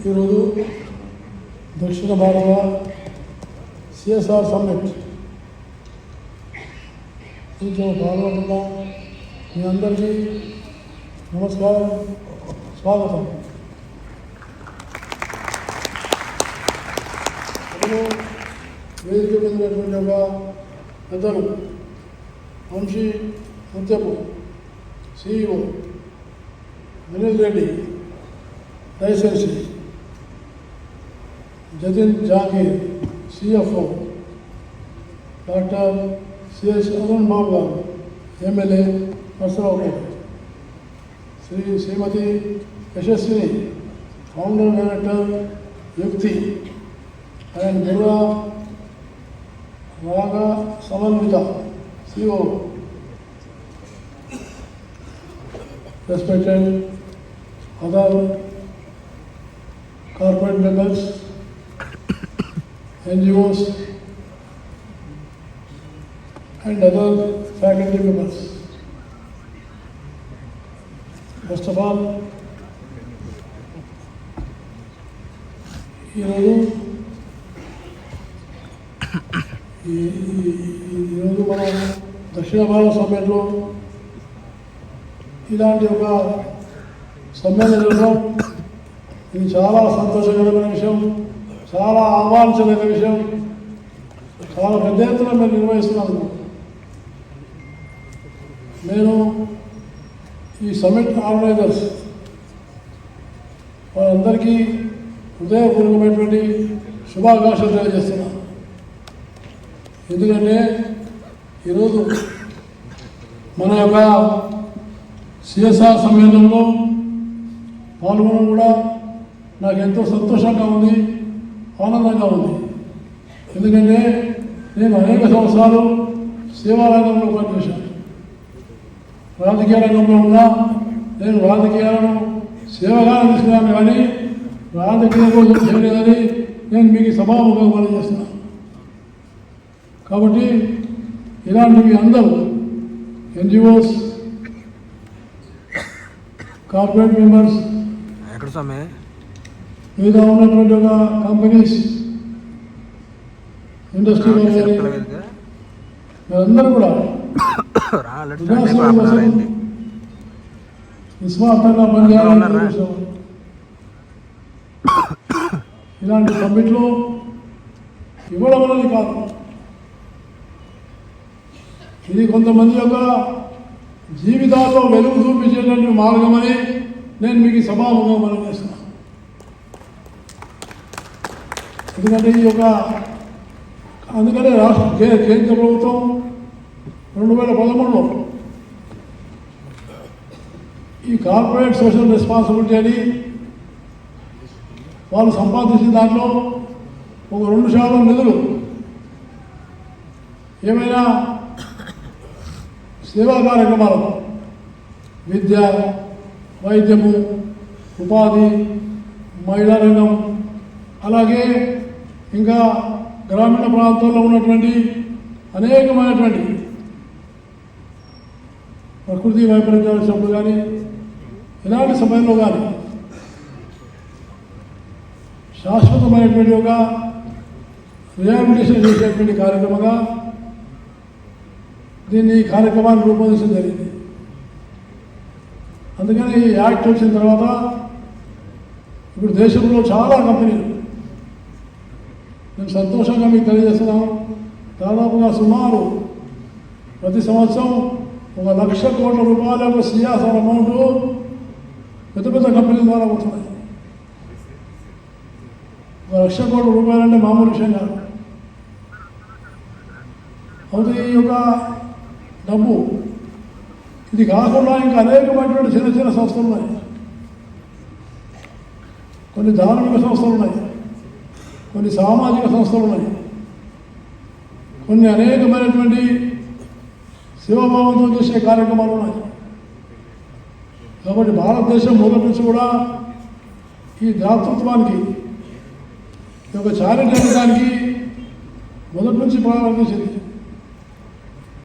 ఈరోజు దక్షిణ భారత సిఎస్ఆర్ సమ్మిట్ దీంట్లో పాల్గొంటున్న మీ అందరికీ నమస్కారం, స్వాగతం. వేదిక మీద ఒక పెద్దలు వంశీ ముత్యపు సిఇఓ, వినీల్ రెడ్డి దయచేసి, Jatin Jangir CFO, doctor CS Arun Babu garu MLA Narasaraopet, Shrimati Yashaswini founder director Yukti and Burra Raga Samanvitha CO, respected other corporate members, NGOs and other faculty members. First of all, ఈరోజు మనం దక్షిణ భారత సమ్మిట్లో ఇలాంటి ఒక సమ్మేళనంలో ఇది చాలా సంతోషకరమైన విషయం, చాలా ఆహ్వానించదగిన విషయం, చాలా పెద్ద ఎత్తున మేము నిర్వహిస్తున్నాము. నేను ఈ సమ్మిట్ ఆర్గనైజర్స్ వాళ్ళందరికీ హృదయపూర్వకమైనటువంటి శుభాకాంక్షలు తెలియజేస్తున్నాను. ఎందుకంటే ఈరోజు మన యొక్క సిఎస్ఆర్ సమ్మేళనంలో పాల్గొనడం కూడా నాకు ఎంతో సంతోషంగా ఉంది, ఆనందంగా ఉంది. ఎందుకంటే నేను అనేక సంవత్సరాలు సేవా రంగంలో పనిచేశాను. రాజకీయ రంగంలో ఉన్నా నేను రాజకీయాలను సేవగానే తీసుకున్నాను, కానీ రాజకీయ కోసం చేయలేదని నేను మీకు సభాముఖంగా పనిచేస్తున్నాను. కాబట్టి ఇలాంటివి అందరూ ఎన్జిఓస్, కార్పొరేట్ మెంబర్స్, మీద ఉన్నటువంటి ఒక కంపెనీస్, ఇండస్ట్రీలో మీరందరూ కూడా నిస్వార్థంగా పనిచేయాలని ఇలాంటి సమ్మిట్లో ఇవ్వడం అనేది కాదు, ఇది కొంతమంది యొక్క జీవితాల్లో వెలుగు చూపించేటువంటి మార్గమని నేను మీకు సభాముఖంగా మనం చేస్తున్నాను. ఎందుకంటే ఈ యొక్క అందుకనే కేంద్ర ప్రభుత్వం 2013లో ఈ కార్పొరేట్ సోషల్ రెస్పాన్సిబిలిటీ అని వాళ్ళు సంపాదించిన దాంట్లో ఒక 2% నిధులు ఏమైనా సేవా కార్యక్రమాలకు, విద్య, వైద్యము, ఉపాధి, మహిళా రంగం, అలాగే ఇంకా గ్రామీణ ప్రాంతాల్లో ఉన్నటువంటి అనేకమైనటువంటి ప్రకృతి వైపరీత్యాలు వచ్చినప్పుడు కానీ ఇలాంటి సమయంలో కానీ శాశ్వతమైనటువంటి ఒక రిహాబిలిటేషన్ చేసేటువంటి కార్యక్రమంగా దీన్ని కార్యక్రమాన్ని రూపొందించడం జరిగింది. అందుకని ఈ యాక్ట్ వచ్చిన తర్వాత ఇప్పుడు దేశంలో చాలా కంపెనీలు, నేను సంతోషంగా మీకు తెలియజేస్తున్నాను, దాదాపుగా సుమారు ప్రతి సంవత్సరం 1,00,000 కోట్ల రూపాయల యొక్క సిఎస్ఆర్ అమౌంట్ పెద్ద పెద్ద కంపెనీల ద్వారా వస్తున్నాయి. 1,00,000 కోట్ల రూపాయలంటే మామూలు విషయం కాదు. అవుతుంది ఈ యొక్క డబ్బు. ఇది కాకుండా ఇంకా అనేకమైనటువంటి చిన్న చిన్న సంస్థలు ఉన్నాయి, కొన్ని ధార్మిక సంస్థలు ఉన్నాయి, కొన్ని సామాజిక సంస్థలు ఉన్నాయి, కొన్ని అనేకమైనటువంటి శివభావంతో చేసే కార్యక్రమాలు ఉన్నాయి. కాబట్టి భారతదేశం మొదటి నుంచి కూడా ఈ దాతృత్వానికి, ఈ యొక్క చారిటీ దానికి మొదటి నుంచి ప్రారంభించింది.